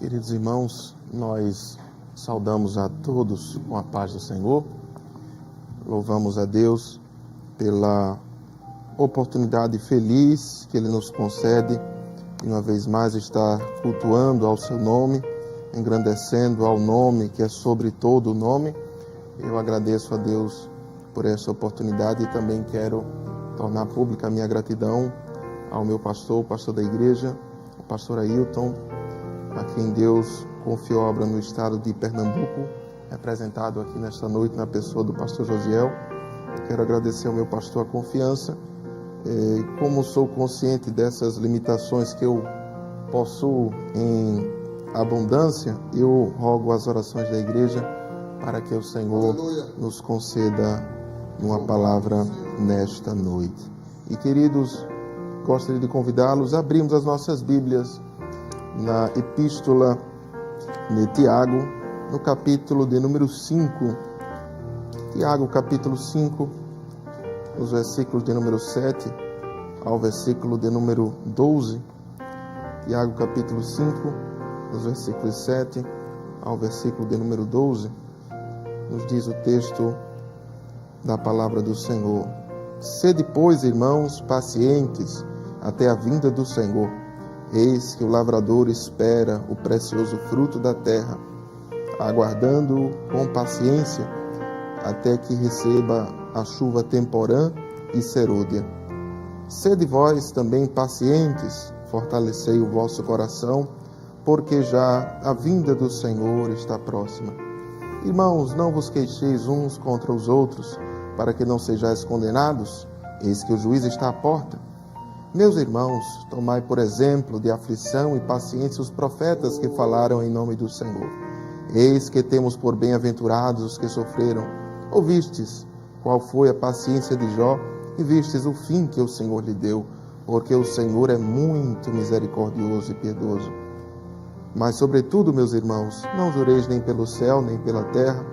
Queridos irmãos, nós saudamos a todos com a paz do Senhor. Louvamos a Deus pela oportunidade feliz que Ele nos concede de uma vez mais estar cultuando ao seu nome, engrandecendo ao nome que é sobre todo o nome. Eu agradeço a Deus por essa oportunidade e também quero tornar pública a minha gratidão ao meu pastor, o pastor da igreja, o pastor Ailton, a quem Deus confiou a obra no estado de Pernambuco, representado aqui nesta noite na pessoa do pastor Josiel. Quero agradecer ao meu pastor a confiança. Como sou consciente dessas limitações que eu possuo em abundância, eu rogo as orações da igreja para que o Senhor nos conceda uma palavra nesta noite. E queridos, gostaria de convidá-los a abrirmos as nossas Bíblias na Epístola de Tiago, no capítulo de número 5. Tiago, capítulo 5, nos versículos de número 7 ao versículo de número 12. Tiago, capítulo 5, nos versículos 7 ao versículo de número 12, nos diz o texto da palavra do Senhor: Sede, pois, irmãos, pacientes até a vinda do Senhor. Eis que o lavrador espera o precioso fruto da terra, aguardando-o com paciência, até que receba a chuva temporã e serôdia. Sede vós também pacientes, fortalecei o vosso coração, porque já a vinda do Senhor está próxima. Irmãos, não vos queixeis uns contra os outros, para que não sejais condenados, eis que o juiz está à porta. Meus irmãos, tomai por exemplo de aflição e paciência os profetas que falaram em nome do Senhor. Eis que temos por bem-aventurados os que sofreram. Ouvistes qual foi a paciência de Jó, e vistes o fim que o Senhor lhe deu, porque o Senhor é muito misericordioso e piedoso. Mas, sobretudo, meus irmãos, não jureis nem pelo céu, nem pela terra,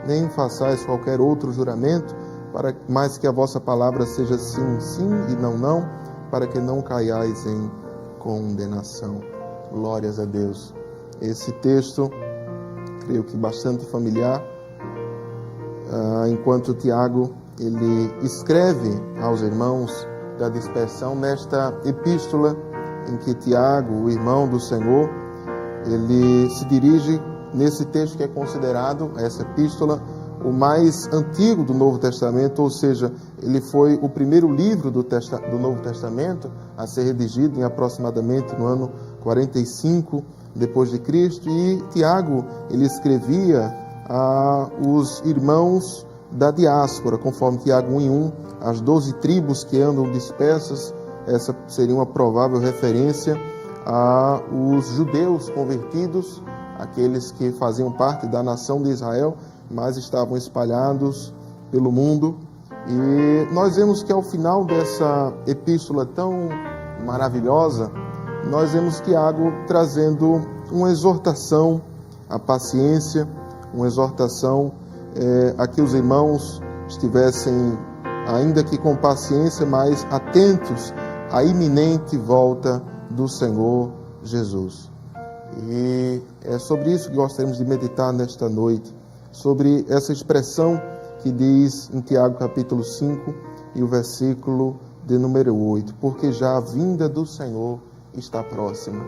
nem façais qualquer outro juramento, mas que a vossa palavra seja sim, sim e não, não, para que não caiais em condenação. Glórias a Deus. Esse texto, creio que bastante familiar, enquanto Tiago ele escreve aos irmãos da dispersão nesta epístola em que Tiago, o irmão do Senhor, ele se dirige nesse texto que é considerado, essa epístola, o mais antigo do Novo Testamento, ou seja, ele foi o primeiro livro do Novo Testamento a ser redigido em aproximadamente no ano 45 depois de Cristo, e Tiago ele escrevia aos irmãos da diáspora, conforme Tiago 1:1, as 12 tribos que andam dispersas. Essa seria uma provável referência aos judeus convertidos, aqueles que faziam parte da nação de Israel, mas estavam espalhados pelo mundo. E nós vemos que ao final dessa epístola tão maravilhosa, nós vemos Tiago trazendo uma exortação à paciência, uma exortação a que os irmãos estivessem, ainda que com paciência, mas atentos à iminente volta do Senhor Jesus. E é sobre isso que gostaríamos de meditar nesta noite, sobre essa expressão que diz em Tiago capítulo 5 e o versículo de número 8, porque já a vinda do Senhor está próxima.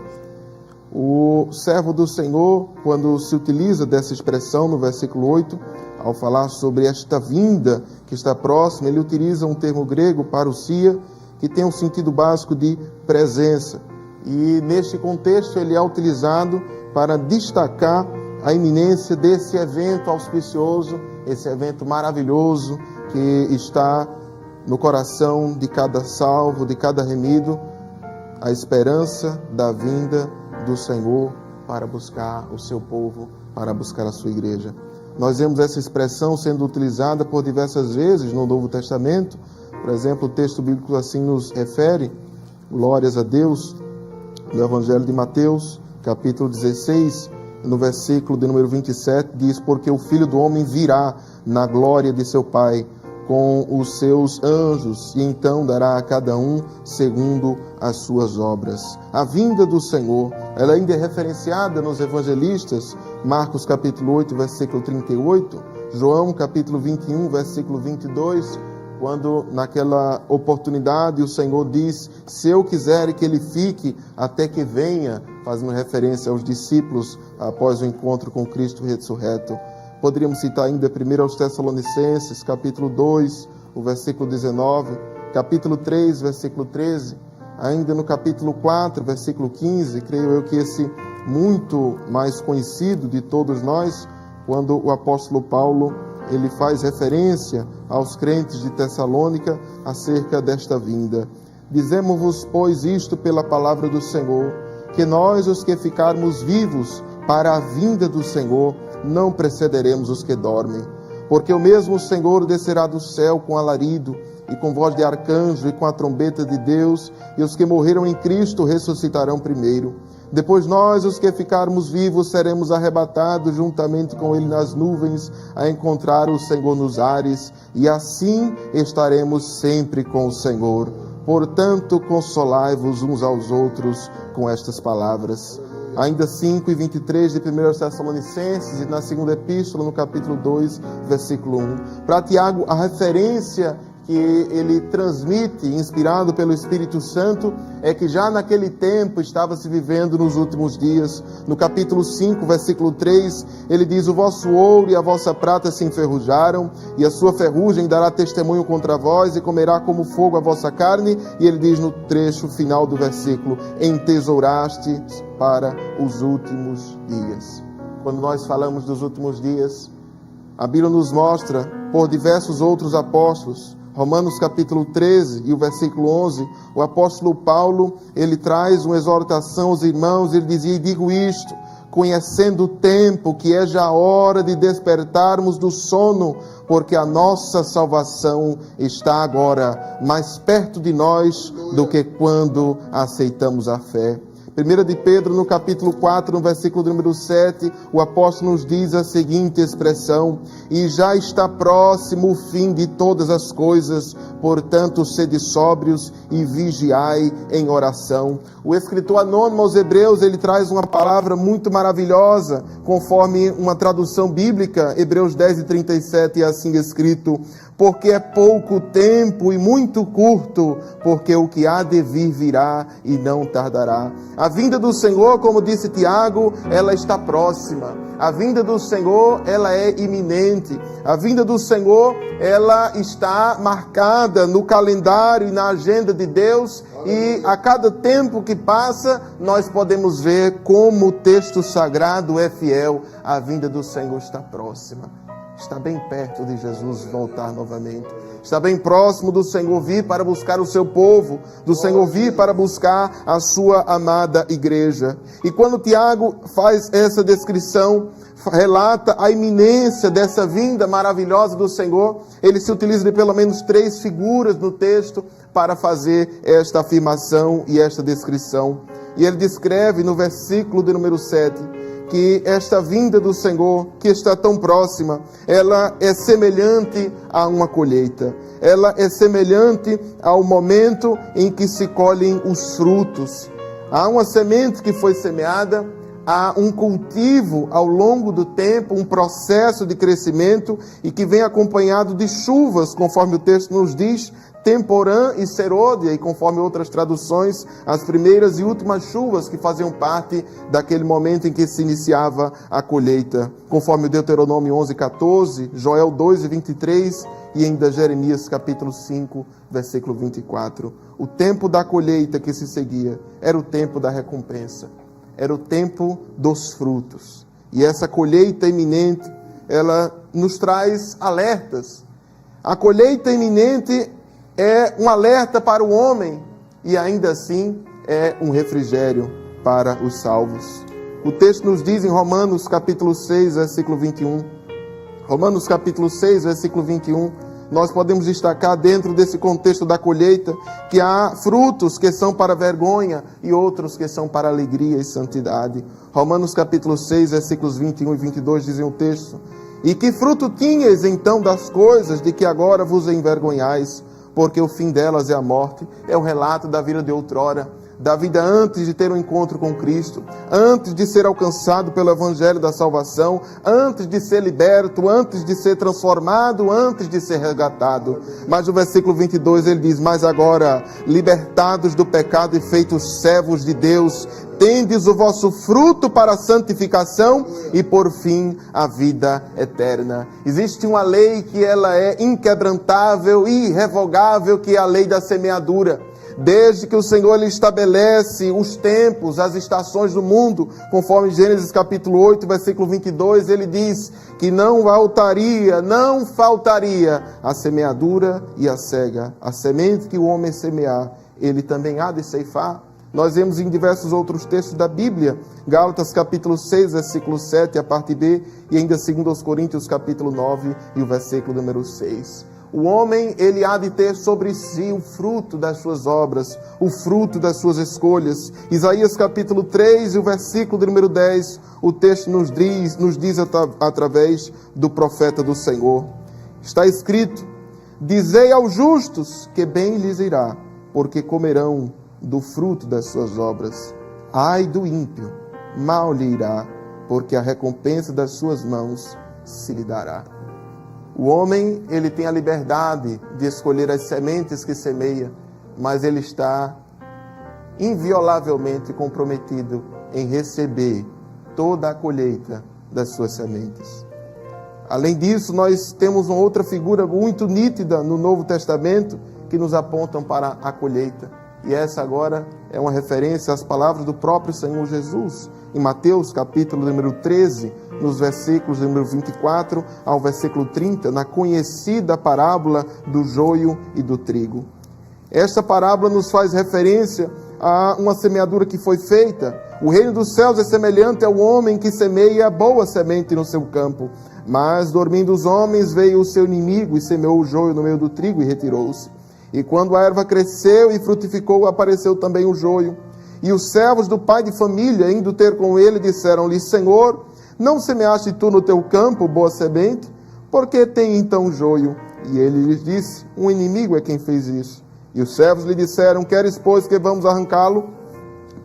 O servo do Senhor, quando se utiliza dessa expressão no versículo 8, ao falar sobre esta vinda que está próxima, ele utiliza um termo grego, parousia, que tem um sentido básico de presença. E neste contexto ele é utilizado para destacar a iminência desse evento auspicioso, esse evento maravilhoso que está no coração de cada salvo, de cada remido, a esperança da vinda do Senhor para buscar o seu povo, para buscar a sua igreja. Nós vemos essa expressão sendo utilizada por diversas vezes no Novo Testamento. Por exemplo, o texto bíblico assim nos refere, glórias a Deus, no Evangelho de Mateus, capítulo 16, no versículo de número 27, diz: porque o Filho do Homem virá na glória de seu Pai com os seus anjos, e então dará a cada um segundo as suas obras. A vinda do Senhor ela ainda é referenciada nos evangelistas, Marcos capítulo 8, versículo 38, João capítulo 21, versículo 22, quando naquela oportunidade o Senhor diz: se eu quiser que ele fique até que venha, fazendo referência aos discípulos após o encontro com Cristo ressurreto. Poderíamos citar ainda 1 aos Tessalonicenses, capítulo 2, o versículo 19, capítulo 3, versículo 13, ainda no capítulo 4, versículo 15, creio eu que esse muito mais conhecido de todos nós, quando o apóstolo Paulo ele faz referência aos crentes de Tessalônica acerca desta vinda. Dizemos-vos, pois, isto pela palavra do Senhor, que nós, os que ficarmos vivos para a vinda do Senhor, não precederemos os que dormem. Porque o mesmo Senhor descerá do céu com alarido, e com voz de arcanjo, e com a trombeta de Deus, e os que morreram em Cristo ressuscitarão primeiro. Depois nós, os que ficarmos vivos, seremos arrebatados juntamente com Ele nas nuvens, a encontrar o Senhor nos ares, e assim estaremos sempre com o Senhor. Portanto, consolai-vos uns aos outros com estas palavras. Ainda 5 e 23 de 1 Tessalonicenses, e na segunda epístola, no capítulo 2, versículo 1. Para Tiago, a referência que ele transmite, inspirado pelo Espírito Santo, é que já naquele tempo estava se vivendo nos últimos dias. No capítulo 5, versículo 3, ele diz: o vosso ouro e a vossa prata se enferrujaram, e a sua ferrugem dará testemunho contra vós, e comerá como fogo a vossa carne. E ele diz no trecho final do versículo: entesouraste para os últimos dias. Quando nós falamos dos últimos dias, a Bíblia nos mostra por diversos outros apóstolos. Romanos capítulo 13 e o versículo 11, o apóstolo Paulo, ele traz uma exortação aos irmãos, ele dizia: e digo isto, conhecendo o tempo, que é já hora de despertarmos do sono, porque a nossa salvação está agora mais perto de nós do que quando aceitamos a fé. 1 de Pedro, no capítulo 4, no versículo número 7, o apóstolo nos diz a seguinte expressão: e já está próximo o fim de todas as coisas, portanto, sede sóbrios e vigiai em oração. O escritor anônimo aos Hebreus, ele traz uma palavra muito maravilhosa, conforme uma tradução bíblica, Hebreus 10 e 37, é assim escrito: porque é pouco tempo e muito curto, porque o que há de vir virá e não tardará. A vinda do Senhor, como disse Tiago, ela está próxima. A vinda do Senhor, ela é iminente. A vinda do Senhor, ela está marcada no calendário e na agenda de Deus, e a cada tempo que passa, nós podemos ver como o texto sagrado é fiel. A vinda do Senhor está próxima. Está bem perto de Jesus voltar novamente. Está bem próximo do Senhor vir para buscar o seu povo, do Senhor vir para buscar a sua amada igreja. E quando Tiago faz essa descrição, relata a iminência dessa vinda maravilhosa do Senhor, ele se utiliza de pelo menos 3 figuras no texto para fazer esta afirmação e esta descrição. E ele descreve no versículo de número 7, que esta vinda do Senhor, que está tão próxima, ela é semelhante a uma colheita. Ela é semelhante ao momento em que se colhem os frutos. Há uma semente que foi semeada, há um cultivo ao longo do tempo, um processo de crescimento, e que vem acompanhado de chuvas, conforme o texto nos diz, temporã e serôdia, e conforme outras traduções, as primeiras e últimas chuvas que faziam parte daquele momento em que se iniciava a colheita, conforme o Deuteronômio 11:14, Joel 2:23 e ainda Jeremias capítulo 5, versículo 24. O tempo da colheita que se seguia era o tempo da recompensa, era o tempo dos frutos. E essa colheita iminente, ela nos traz alertas. A colheita iminente é um alerta para o homem e ainda assim é um refrigério para os salvos. O texto nos diz em Romanos capítulo 6, versículo 21. Romanos capítulo 6, versículo 21. Nós podemos destacar dentro desse contexto da colheita que há frutos que são para vergonha e outros que são para alegria e santidade. Romanos capítulo 6, versículos 21 e 22 dizem o texto: e que fruto tinhas então das coisas de que agora vos envergonhais? Porque o fim delas é a morte. É o relato da vida de outrora. da vida antes de ter um encontro com Cristo, antes de ser alcançado pelo Evangelho da salvação, antes de ser liberto, antes de ser transformado, antes de ser resgatado. Mas no versículo 22 ele diz: mas agora, libertados do pecado e feitos servos de Deus, tendes o vosso fruto para a santificação e por fim a vida eterna. Existe uma lei que ela é inquebrantável e irrevogável, que é a lei da semeadura. Desde que o Senhor ele estabelece os tempos, as estações do mundo, conforme Gênesis capítulo 8, versículo 22, ele diz que não faltaria a semeadura e a cega. A semente que o homem semear, ele também há de ceifar. Nós vemos em diversos outros textos da Bíblia, Gálatas capítulo 6, versículo 7, a parte B, e ainda 2 Coríntios capítulo 9 e o versículo número 6. O homem, ele há de ter sobre si o fruto das suas obras, o fruto das suas escolhas. Isaías capítulo 3 e o versículo número 10, o texto nos diz através do profeta do Senhor. Está escrito: dizei aos justos que bem lhes irá, porque comerão do fruto das suas obras. Ai do ímpio, mal lhe irá, porque a recompensa das suas mãos se lhe dará. O homem, ele tem a liberdade de escolher as sementes que semeia, mas ele está inviolavelmente comprometido em receber toda a colheita das suas sementes. Além disso, nós temos uma outra figura muito nítida no Novo Testamento que nos apontam para a colheita. E essa agora é uma referência às palavras do próprio Senhor Jesus, em Mateus capítulo número 13, nos versículos número 24 ao versículo 30, na conhecida parábola do joio e do trigo. Esta parábola nos faz referência a uma semeadura que foi feita. O reino dos céus é semelhante ao homem que semeia boa semente no seu campo. Mas, dormindo os homens, veio o seu inimigo e semeou o joio no meio do trigo e retirou-se. E quando a erva cresceu e frutificou, apareceu também o joio. E os servos do pai de família, indo ter com ele, disseram-lhe: Senhor, não semeaste tu no teu campo boa semente? Por que tem então joio? E ele lhes disse: um inimigo é quem fez isso. E os servos lhe disseram: queres, pois, que vamos arrancá-lo?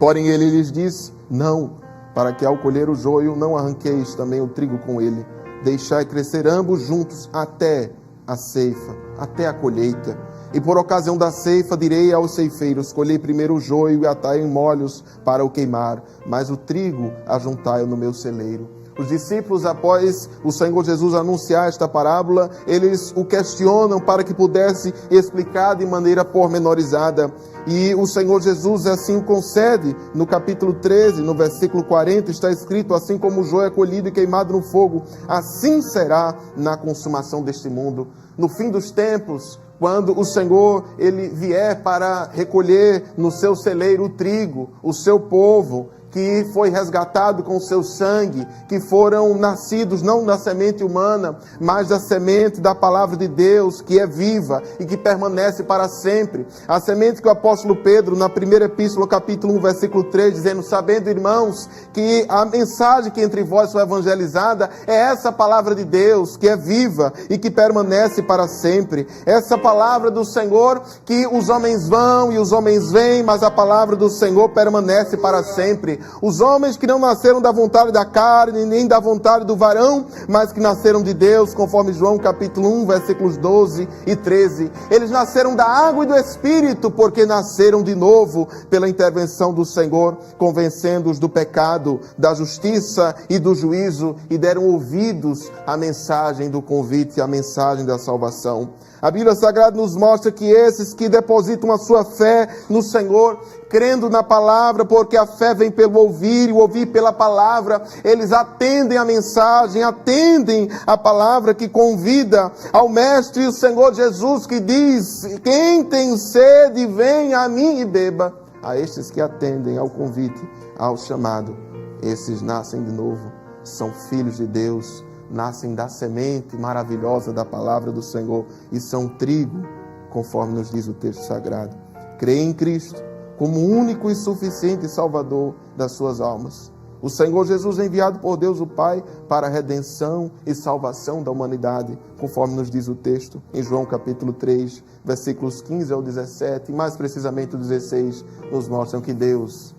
Porém ele lhes disse: não, para que ao colher o joio não arranqueis também o trigo com ele. Deixai crescer ambos juntos até a ceifa, até a colheita. E por ocasião da ceifa direi aos ceifeiros: colhei primeiro o joio e atai em molhos para o queimar, mas o trigo ajuntai no meu celeiro. Os discípulos, após o Senhor Jesus anunciar esta parábola, eles o questionam para que pudesse explicar de maneira pormenorizada. E o Senhor Jesus assim o concede. No capítulo 13, no versículo 40, está escrito: assim como o joio é colhido e queimado no fogo, assim será na consumação deste mundo. No fim dos tempos, quando o Senhor ele vier para recolher no seu celeiro o trigo, o seu povo, que foi resgatado com o seu sangue, que foram nascidos não da semente humana, mas da semente da palavra de Deus, que é viva e que permanece para sempre. A semente que o apóstolo Pedro, na primeira epístola, capítulo 1, versículo 3, dizendo: sabendo, irmãos, que a mensagem que entre vós foi evangelizada é essa palavra de Deus, que é viva e que permanece para sempre. Essa palavra do Senhor, que os homens vão e os homens vêm, mas a palavra do Senhor permanece para sempre. Os homens que não nasceram da vontade da carne, nem da vontade do varão, mas que nasceram de Deus, conforme João capítulo 1, versículos 12 e 13. Eles nasceram da água e do Espírito, porque nasceram de novo pela intervenção do Senhor, convencendo-os do pecado, da justiça e do juízo, e deram ouvidos à mensagem do convite, à mensagem da salvação. A Bíblia Sagrada nos mostra que esses que depositam a sua fé no Senhor, crendo na palavra, porque a fé vem pelo ouvir e o ouvir pela palavra, eles atendem a mensagem, atendem a palavra que convida ao Mestre, o Senhor Jesus, que diz: quem tem sede, vem a mim e beba. A estes que atendem ao convite, ao chamado, esses nascem de novo, são filhos de Deus, nascem da semente maravilhosa da palavra do Senhor e são trigo, conforme nos diz o texto sagrado. Creem em Cristo como único e suficiente Salvador das suas almas. O Senhor Jesus é enviado por Deus o Pai para a redenção e salvação da humanidade, conforme nos diz o texto em João capítulo 3, versículos 15 ao 17, e mais precisamente o 16, nos mostram que Deus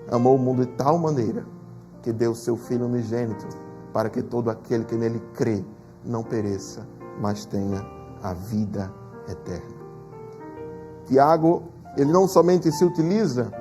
amou o mundo de tal maneira que deu seu Filho unigênito para que todo aquele que nele crê não pereça, mas tenha a vida eterna. Tiago, ele não somente se utiliza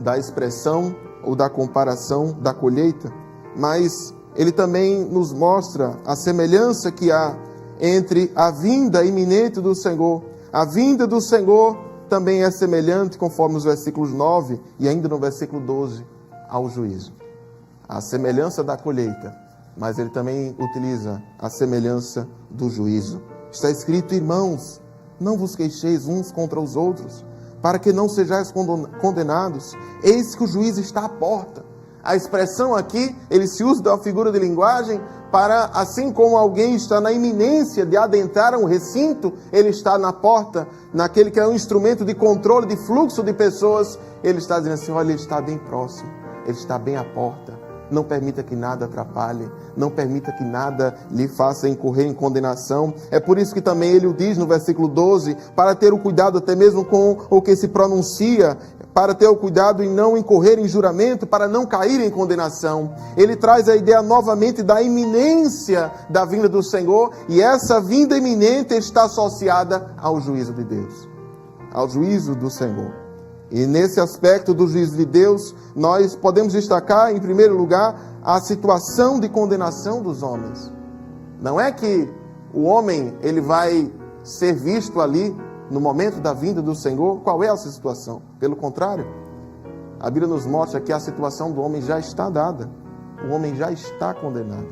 da expressão ou da comparação da colheita, mas ele também nos mostra a semelhança que há entre a vinda iminente do Senhor. A vinda do Senhor também é semelhante, conforme os versículos 9 e ainda no versículo 12, ao juízo. A semelhança da colheita, mas ele também utiliza a semelhança do juízo. Está escrito: irmãos, não vos queixeis uns contra os outros, para que não sejais condenados. Eis que o juiz está à porta. A expressão aqui, ele se usa da figura de linguagem para, assim como alguém está na iminência de adentrar um recinto, ele está na porta, naquele que é um instrumento de controle de fluxo de pessoas, ele está dizendo assim: olha, ele está bem próximo, ele está bem à porta. Não permita que nada atrapalhe, não permita que nada lhe faça incorrer em condenação. É por isso que também ele o diz no versículo 12, para ter o cuidado até mesmo com o que se pronuncia, para ter o cuidado em não incorrer em juramento, para não cair em condenação. Ele traz a ideia novamente da iminência da vinda do Senhor, e essa vinda iminente está associada ao juízo de Deus, ao juízo do Senhor. E nesse aspecto do juízo de Deus, nós podemos destacar, em primeiro lugar, a situação de condenação dos homens. Não é que o homem ele vai ser visto ali no momento da vinda do Senhor. Qual é essa situação? Pelo contrário, a Bíblia nos mostra que a situação do homem já está dada. O homem já está condenado.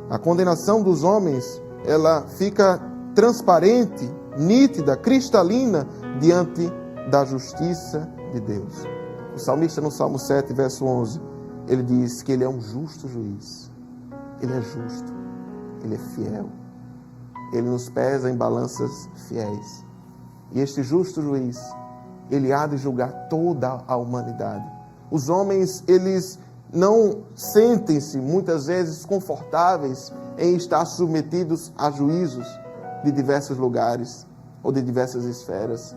A condenação dos homens, ela fica transparente, nítida, cristalina diante da justiça de Deus. O salmista no Salmo 7, verso 11, ele diz que ele é um justo juiz. Ele é justo, ele é fiel, ele nos pesa em balanças fiéis. E este justo juiz, ele há de julgar toda a humanidade. Os homens, eles não sentem-se muitas vezes confortáveis em estar submetidos a juízos de diversos lugares ou de diversas esferas.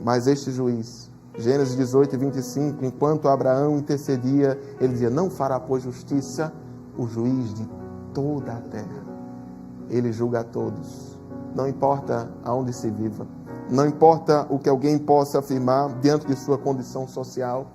Mas este juiz, Gênesis 18, 25, enquanto Abraão intercedia, ele dizia: não fará, pois, justiça o juiz de toda a terra. Ele julga a todos. Não importa aonde se viva, não importa o que alguém possa afirmar diante de sua condição social.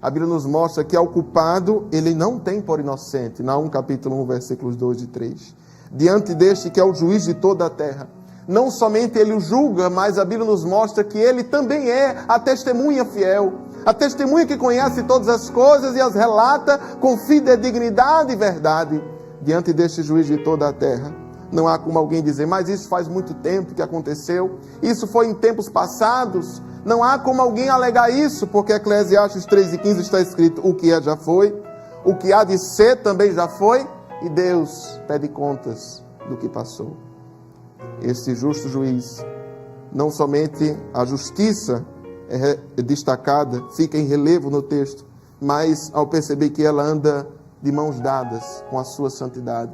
A Bíblia nos mostra que ao culpado ele não tem por inocente. Naum capítulo 1, versículos 2 e 3. Diante deste que é o juiz de toda a terra, não somente ele o julga, mas a Bíblia nos mostra que ele também é a testemunha fiel. A testemunha que conhece todas as coisas e as relata com fidedignidade e verdade. Diante deste juiz de toda a terra, não há como alguém dizer: mas isso faz muito tempo que aconteceu, isso foi em tempos passados. Não há como alguém alegar isso, porque Eclesiastes 3:15 está escrito: o que é já foi, o que há de ser também já foi, e Deus pede contas do que passou. Este justo juiz, não somente a justiça é destacada, fica em relevo no texto, mas ao perceber que ela anda de mãos dadas com a sua santidade.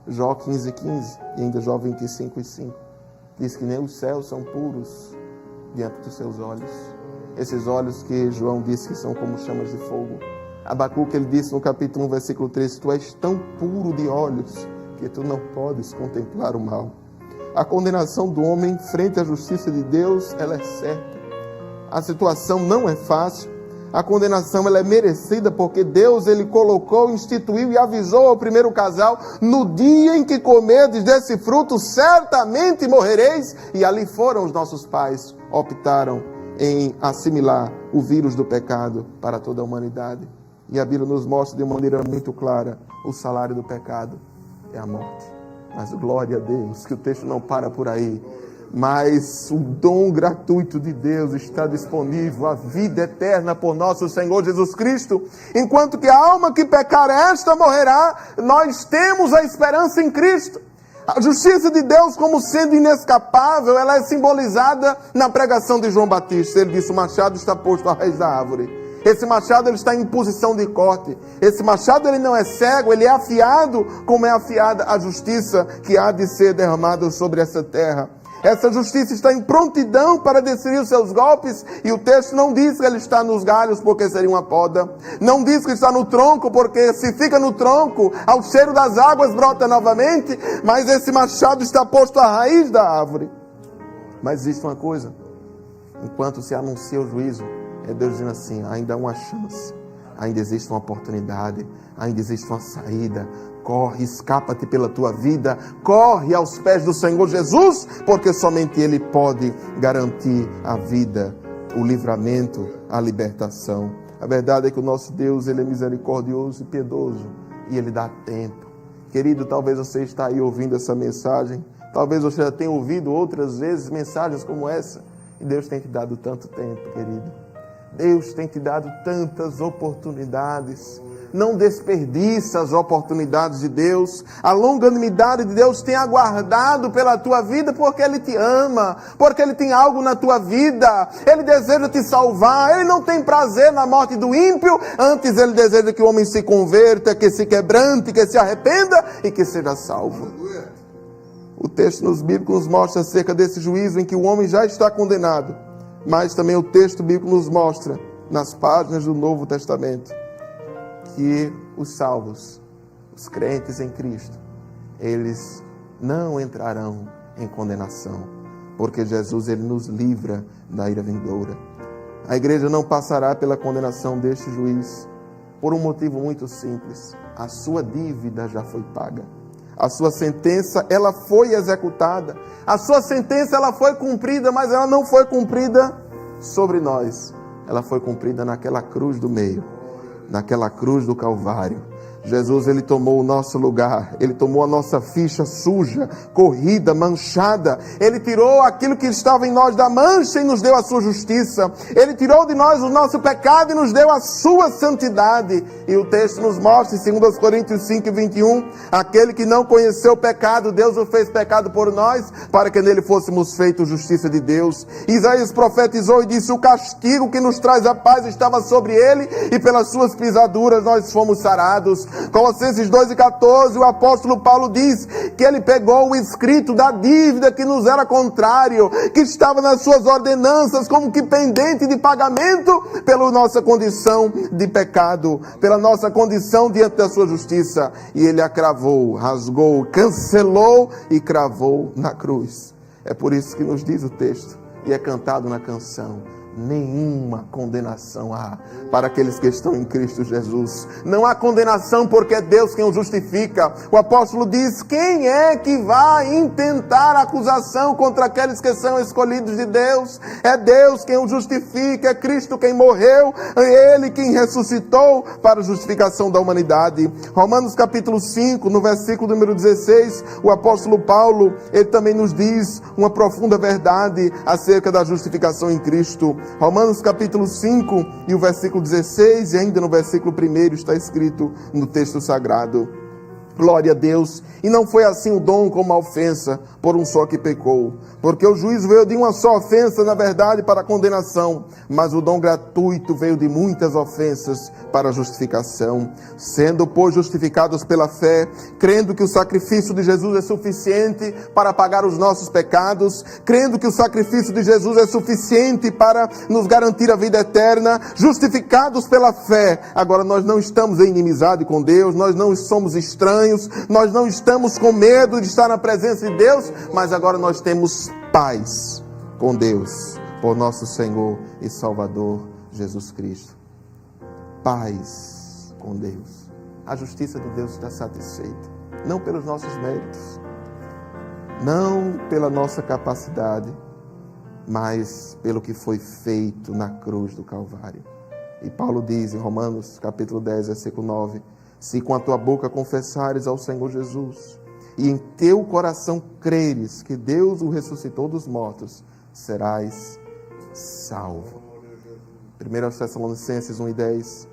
Jó 15:15 e ainda Jó 25:5 diz que nem os céus são puros diante dos seus olhos. Esses olhos que João disse que são como chamas de fogo. Abacuque, ele disse no capítulo 1, versículo 13: tu és tão puro de olhos que tu não podes contemplar o mal. A condenação do homem frente à justiça de Deus, ela é certa. A situação não é fácil. A condenação, ela é merecida porque Deus, ele colocou, instituiu e avisou ao primeiro casal: no dia em que comerdes desse fruto, certamente morrereis. E ali foram os nossos pais, optaram em assimilar o vírus do pecado para toda a humanidade. E a Bíblia nos mostra de uma maneira muito clara: o salário do pecado é a morte. Mas glória a Deus, que o texto não para por aí. Mas o dom gratuito de Deus está disponível, a vida eterna por nosso Senhor Jesus Cristo. Enquanto que a alma que pecar esta morrerá, nós temos a esperança em Cristo. A justiça de Deus, como sendo inescapável, ela é simbolizada na pregação de João Batista. Ele disse: o machado está posto à raiz da árvore. Esse machado ele está em posição de corte. Esse machado ele não é cego, ele é afiado como é afiada a justiça que há de ser derramada sobre essa terra. Essa justiça está em prontidão para desferir os seus golpes, e o texto não diz que ele está nos galhos porque seria uma poda. Não diz que está no tronco, porque se fica no tronco, ao cheiro das águas brota novamente, mas esse machado está posto à raiz da árvore. Mas existe uma coisa, enquanto se anuncia o juízo, é Deus dizendo assim, ainda há uma chance, ainda existe uma oportunidade, ainda existe uma saída. Corre, escapa-te pela tua vida, corre aos pés do Senhor Jesus, porque somente Ele pode garantir a vida, o livramento, a libertação. A verdade é que o nosso Deus, Ele é misericordioso e piedoso, e Ele dá tempo. Querido, talvez você está aí ouvindo essa mensagem, talvez você já tenha ouvido outras vezes mensagens como essa, e Deus tem te dado tanto tempo, querido. Deus tem te dado tantas oportunidades. Não desperdiça as oportunidades de Deus. A longanimidade de Deus tem aguardado pela tua vida porque Ele te ama, porque Ele tem algo na tua vida. Ele deseja te salvar. Ele não tem prazer na morte do ímpio. Antes Ele deseja que o homem se converta, que se quebrante, que se arrependa e que seja salvo. O texto nos bíblicos nos mostra acerca desse juízo em que o homem já está condenado. Mas também o texto bíblico nos mostra, nas páginas do Novo Testamento, que os salvos, os crentes em Cristo, eles não entrarão em condenação, porque Jesus ele nos livra da ira vindoura. A igreja não passará pela condenação deste juiz, por um motivo muito simples: a sua dívida já foi paga. A sua sentença, ela foi executada. A sua sentença, ela foi cumprida, mas ela não foi cumprida sobre nós. Ela foi cumprida naquela cruz do meio, naquela cruz do Calvário. Jesus, Ele tomou o nosso lugar. Ele tomou a nossa ficha suja, corrida, manchada. Ele tirou aquilo que estava em nós da mancha e nos deu a sua justiça. Ele tirou de nós o nosso pecado e nos deu a sua santidade. E o texto nos mostra, em 2 Coríntios 5:21, aquele que não conheceu o pecado, Deus o fez pecado por nós, para que nele fôssemos feitos justiça de Deus. Isaías profetizou e disse: o castigo que nos traz a paz estava sobre ele, e pelas suas pisaduras nós fomos sarados. Colossenses 2:14, o apóstolo Paulo diz que ele pegou o escrito da dívida que nos era contrário, que estava nas suas ordenanças como que pendente de pagamento pela nossa condição de pecado, pela nossa condição diante da sua justiça, e ele a cravou, rasgou, cancelou e cravou na cruz. É por isso que nos diz o texto, e é cantado na canção: nenhuma condenação há para aqueles que estão em Cristo Jesus. Não há condenação porque é Deus quem o justifica. O apóstolo diz: quem é que vai intentar acusação contra aqueles que são escolhidos de Deus? É Deus quem o justifica, é Cristo quem morreu, é Ele quem ressuscitou para a justificação da humanidade. Romanos capítulo 5, no versículo número 16, o apóstolo Paulo, ele também nos diz uma profunda verdade acerca da justificação em Cristo. Romanos capítulo 5 e o versículo 16, e ainda no versículo 1 está escrito no texto sagrado: glória a Deus, e não foi assim o dom como a ofensa, por um só que pecou. Porque o juízo veio de uma só ofensa, na verdade, para a condenação, mas o dom gratuito veio de muitas ofensas para a justificação. Sendo, pois, justificados pela fé, crendo que o sacrifício de Jesus é suficiente para pagar os nossos pecados, crendo que o sacrifício de Jesus é suficiente para nos garantir a vida eterna, justificados pela fé, agora nós não estamos em inimizade com Deus, nós não somos estranhos, nós não estamos com medo de estar na presença de Deus, mas agora nós temos paz com Deus, por nosso Senhor e Salvador Jesus Cristo. Paz com Deus. A justiça de Deus está satisfeita, não pelos nossos méritos, não pela nossa capacidade, mas pelo que foi feito na cruz do Calvário. E Paulo diz em Romanos capítulo 10, versículo 9: se com a tua boca confessares ao Senhor Jesus e em teu coração creres que Deus o ressuscitou dos mortos, serás salvo. 1 Tessalonicenses 1:10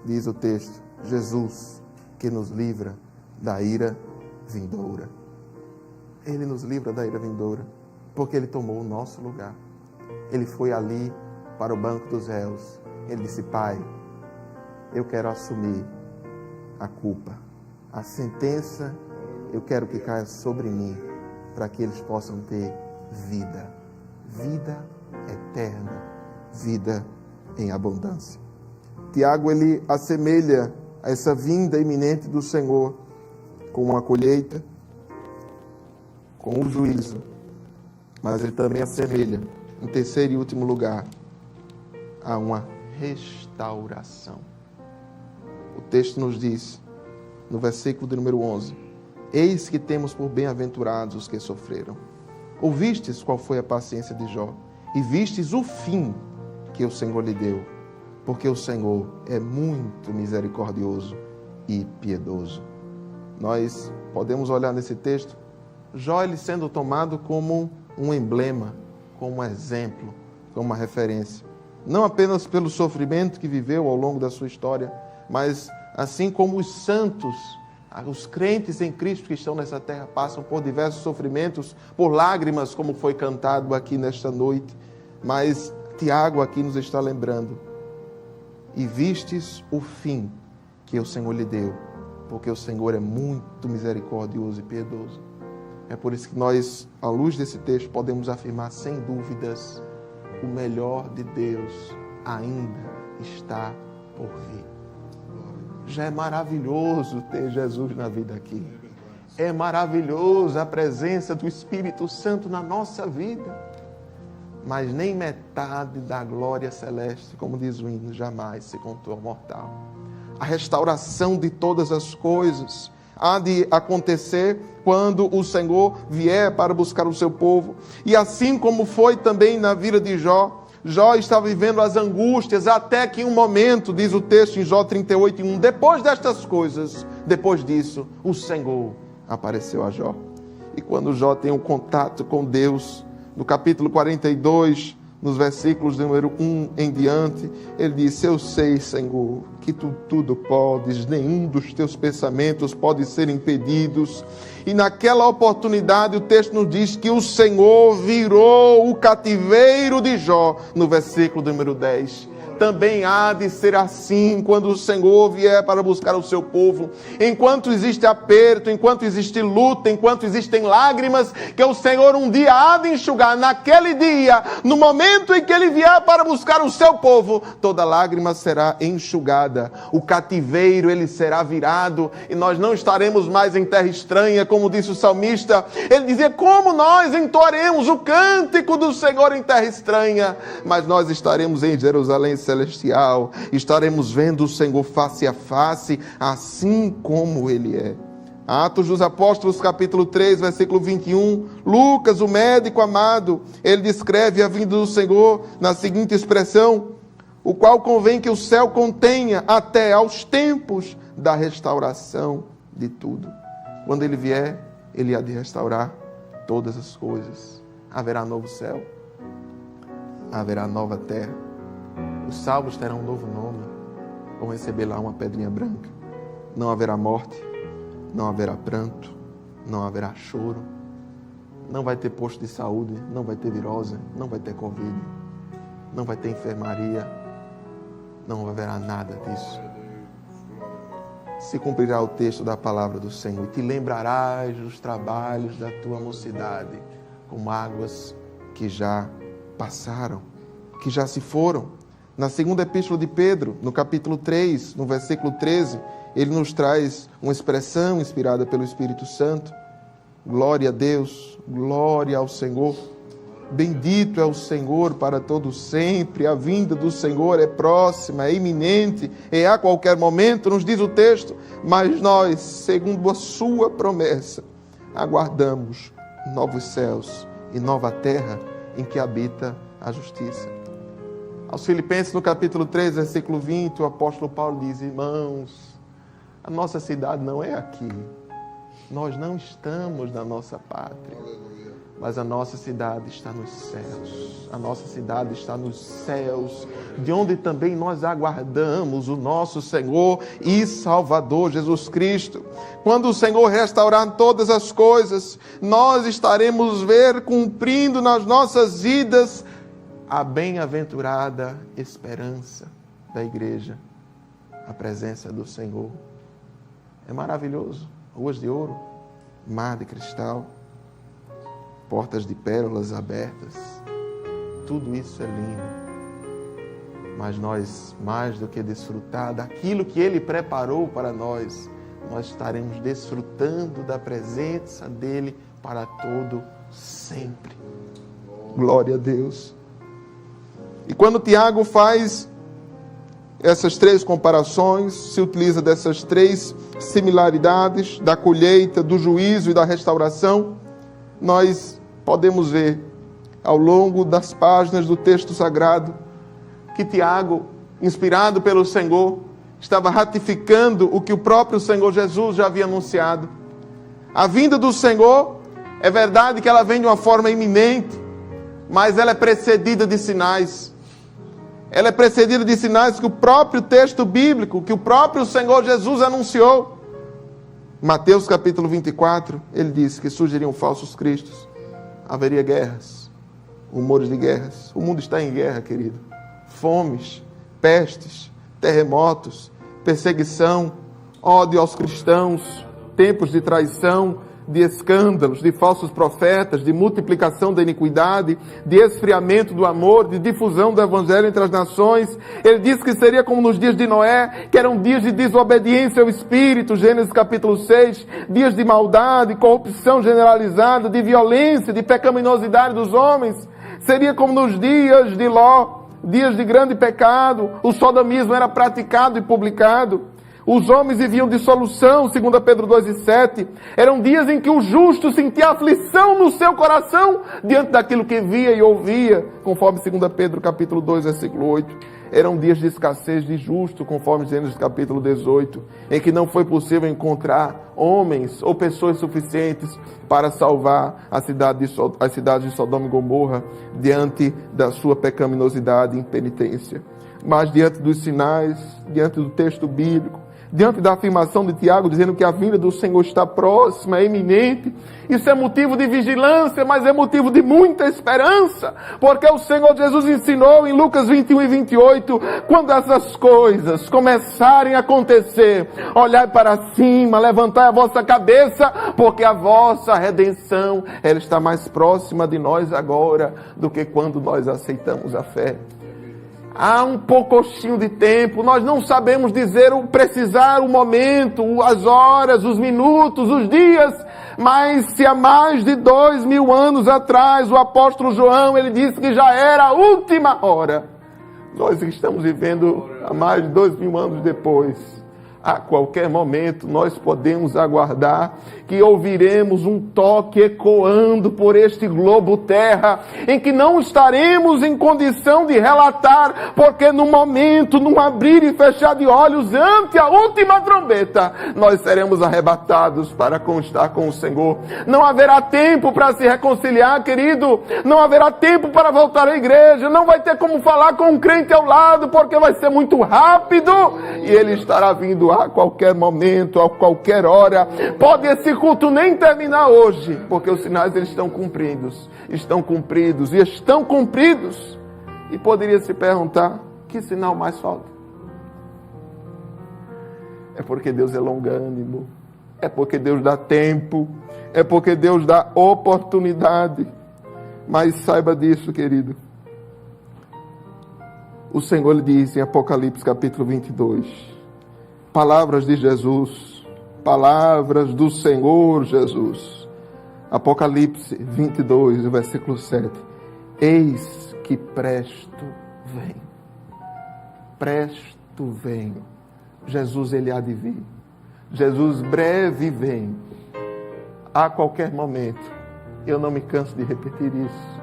diz o texto: Jesus que nos livra da ira vindoura. Ele nos livra da ira vindoura porque Ele tomou o nosso lugar. Ele foi ali para o banco dos réus. Ele disse: Pai, eu quero assumir a culpa. A sentença eu quero que caia sobre mim, para que eles possam ter vida. Vida eterna. Vida em abundância. Tiago, ele assemelha a essa vinda iminente do Senhor com uma colheita, com o juízo. Mas ele também assemelha, em terceiro e último lugar, a uma restauração. O texto nos diz, no versículo de número 11, eis que temos por bem-aventurados os que sofreram. Ouvistes qual foi a paciência de Jó, e vistes o fim que o Senhor lhe deu, porque o Senhor é muito misericordioso e piedoso. Nós podemos olhar nesse texto, Jó ele sendo tomado como um emblema, como um exemplo, como uma referência. Não apenas pelo sofrimento que viveu ao longo da sua história, mas assim como os santos, os crentes em Cristo que estão nessa terra passam por diversos sofrimentos, por lágrimas, como foi cantado aqui nesta noite. Mas Tiago aqui nos está lembrando, e vistes o fim que o Senhor lhe deu, porque o Senhor é muito misericordioso e piedoso. É por isso que nós, à luz desse texto, podemos afirmar sem dúvidas, o melhor de Deus ainda está por vir. Já é maravilhoso ter Jesus na vida aqui. É maravilhoso a presença do Espírito Santo na nossa vida. Mas nem metade da glória celeste, como diz o hino, jamais se contou ao mortal. A restauração de todas as coisas há de acontecer quando o Senhor vier para buscar o seu povo. E assim como foi também na vida de Jó, Jó estava vivendo as angústias até que em um momento, diz o texto em Jó 38:1, depois destas coisas, depois disso, o Senhor apareceu a Jó. E quando Jó tem um contato com Deus, no capítulo 42, nos versículos de número 1 em diante, ele diz: eu sei, Senhor, que tu tudo podes, nenhum dos teus pensamentos pode ser impedidos. E naquela oportunidade o texto nos diz que o Senhor virou o cativeiro de Jó, no versículo de número 10. Também há de ser assim quando o Senhor vier para buscar o seu povo. Enquanto existe aperto, enquanto existe luta, enquanto existem lágrimas, que o Senhor um dia há de enxugar. Naquele dia, no momento em que Ele vier para buscar o seu povo, toda lágrima será enxugada. O cativeiro, ele será virado. E nós não estaremos mais em terra estranha, como disse o salmista. Ele dizia: como nós entoaremos o cântico do Senhor em terra estranha? Mas nós estaremos em Jerusalém celestial, estaremos vendo o Senhor face a face, assim como Ele é. Atos dos Apóstolos, capítulo 3, versículo 21, Lucas, o médico amado, ele descreve a vinda do Senhor na seguinte expressão: o qual convém que o céu contenha até aos tempos da restauração de tudo. Quando Ele vier, Ele há de restaurar todas as coisas. Haverá novo céu, haverá nova terra. Os salvos terão um novo nome, vão receber lá uma pedrinha branca. Não haverá morte, não haverá pranto, não haverá choro, não vai ter posto de saúde, não vai ter virose, não vai ter Covid, não vai ter enfermaria, não haverá nada disso. Se cumprirá o texto da palavra do Senhor, e te lembrarás dos trabalhos da tua mocidade, como águas que já passaram, que já se foram. Na segunda epístola de Pedro, no capítulo 3, no versículo 13, ele nos traz uma expressão inspirada pelo Espírito Santo. Glória a Deus, glória ao Senhor. Bendito é o Senhor para todo sempre. A vinda do Senhor é próxima, é iminente, é a qualquer momento, nos diz o texto. Mas nós, segundo a sua promessa, aguardamos novos céus e nova terra em que habita a justiça. Aos Filipenses, no capítulo 3, versículo 20, o apóstolo Paulo diz: irmãos, a nossa cidade não é aqui. Nós não estamos na nossa pátria, mas a nossa cidade está nos céus. A nossa cidade está nos céus, de onde também nós aguardamos o nosso Senhor e Salvador Jesus Cristo. Quando o Senhor restaurar todas as coisas, nós estaremos cumprindo nas nossas vidas a bem-aventurada esperança. da igreja a presença do Senhor. É maravilhoso. Ruas de ouro, mar de cristal, portas de pérolas abertas. Tudo isso é lindo. Mas nós, mais do que desfrutar daquilo que Ele preparou para nós, nós estaremos desfrutando da presença dEle para todo sempre. Glória a Deus. E quando Tiago faz essas três comparações, se utiliza dessas três similaridades, da colheita, do juízo e da restauração, nós podemos ver ao longo das páginas do texto sagrado que Tiago, inspirado pelo Senhor, estava ratificando o que o próprio Senhor Jesus já havia anunciado. A vinda do Senhor, é verdade que ela vem de uma forma iminente, mas ela é precedida de sinais. Ela é precedida de sinais que o próprio texto bíblico, que o próprio Senhor Jesus anunciou. Mateus capítulo 24, ele disse que surgiriam falsos cristos, haveria guerras, rumores de guerras. O mundo está em guerra, querido. Fomes, pestes, terremotos, perseguição, ódio aos cristãos, tempos de traição, de escândalos, de falsos profetas, de multiplicação da iniquidade, de esfriamento do amor, de difusão do evangelho entre as nações. Ele disse que seria como nos dias de Noé, que eram dias de desobediência ao Espírito, Gênesis capítulo 6, dias de maldade, corrupção generalizada, de violência, de pecaminosidade dos homens. Seria como nos dias de Ló, dias de grande pecado, o sodomismo era praticado e publicado. Os homens viviam dissolução, 2 Pedro 2:7. Eram dias em que o justo sentia aflição no seu coração diante daquilo que via e ouvia, conforme 2 Pedro capítulo 2, versículo 8. Eram dias de escassez de justo, conforme Gênesis capítulo 18, em que não foi possível encontrar homens ou pessoas suficientes para salvar as cidades de Sodoma e Gomorra diante da sua pecaminosidade e impenitência. Mas diante dos sinais, diante do texto bíblico, diante da afirmação de Tiago, dizendo que a vinda do Senhor está próxima, é iminente, isso é motivo de vigilância, mas é motivo de muita esperança, porque o Senhor Jesus ensinou em Lucas 21 e 28, quando essas coisas começarem a acontecer, olhai para cima, levantai a vossa cabeça, porque a vossa redenção, ela está mais próxima de nós agora, do que quando nós aceitamos a fé. Há um pouquinho de tempo, nós não sabemos dizer o precisar, o momento, as horas, os minutos, os dias, mas se há mais de 2000 anos atrás o apóstolo João, ele disse que já era a última hora. Nós estamos vivendo há mais de 2000 anos depois. A qualquer momento nós podemos aguardar que ouviremos um toque ecoando por este globo terra, em que não estaremos em condição de relatar, porque no momento, num abrir e fechar de olhos, ante a última trombeta, nós seremos arrebatados para constar com o Senhor. Não haverá tempo para se reconciliar, querido, não haverá tempo para voltar à igreja, não vai ter como falar com um crente ao lado, porque vai ser muito rápido, e ele estará vindo a qualquer momento, a qualquer hora. Pode esse culto nem terminar hoje, porque os sinais eles estão cumpridos e estão cumpridos. E poderia se perguntar, que sinal mais falta? É porque Deus é longânimo, é porque Deus dá tempo, é porque Deus dá oportunidade. Mas saiba disso, querido. O Senhor lhe diz em Apocalipse capítulo 22, palavras de Jesus, palavras do Senhor Jesus. Apocalipse 22, versículo 7. Eis que presto venho. Presto venho. Jesus, ele há de vir. Jesus breve vem. A qualquer momento. Eu não me canso de repetir isso,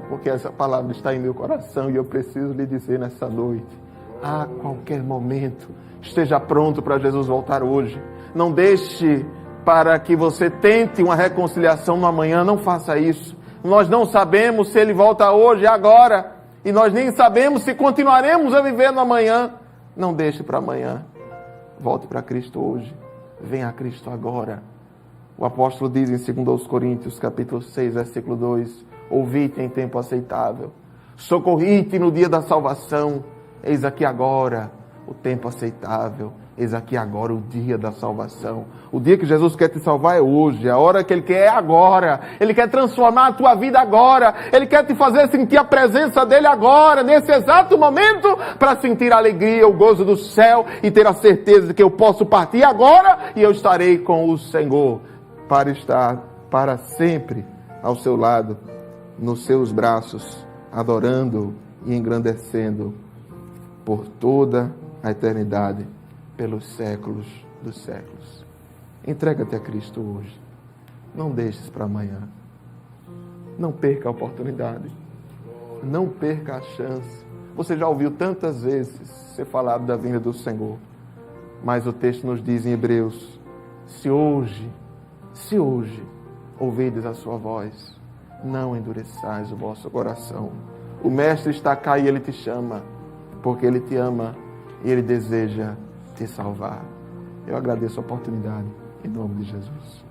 porque essa palavra está em meu coração e eu preciso lhe dizer nessa noite. A qualquer momento. Esteja pronto para Jesus voltar hoje. Não deixe para que você tente uma reconciliação no amanhã. Não faça isso. Nós não sabemos se ele volta hoje, agora. E nós nem sabemos se continuaremos a viver no amanhã. Não deixe para amanhã. Volte para Cristo hoje. Venha a Cristo agora. O apóstolo diz em 2 Coríntios, capítulo 6, versículo 2. Ouvi-te em tempo aceitável. Socorri-te no dia da salvação. Eis aqui agora o tempo aceitável. Eis aqui agora o dia da salvação. O dia que Jesus quer te salvar é hoje. A hora que Ele quer é agora. Ele quer transformar a tua vida agora. Ele quer te fazer sentir a presença dEle agora, nesse exato momento, para sentir a alegria, o gozo do céu e ter a certeza de que eu posso partir agora e eu estarei com o Senhor para estar para sempre ao seu lado, nos seus braços, adorando e engrandecendo por toda a eternidade, pelos séculos dos séculos. Entrega-te a Cristo hoje. Não deixes para amanhã. Não perca a oportunidade. Não perca a chance. Você já ouviu tantas vezes ser falado da vinda do Senhor. Mas o texto nos diz em Hebreus, se hoje ouvides a sua voz, não endureçais o vosso coração. O Mestre está cá e Ele te chama, porque Ele te ama e Ele deseja te salvar. Eu agradeço a oportunidade, em nome de Jesus.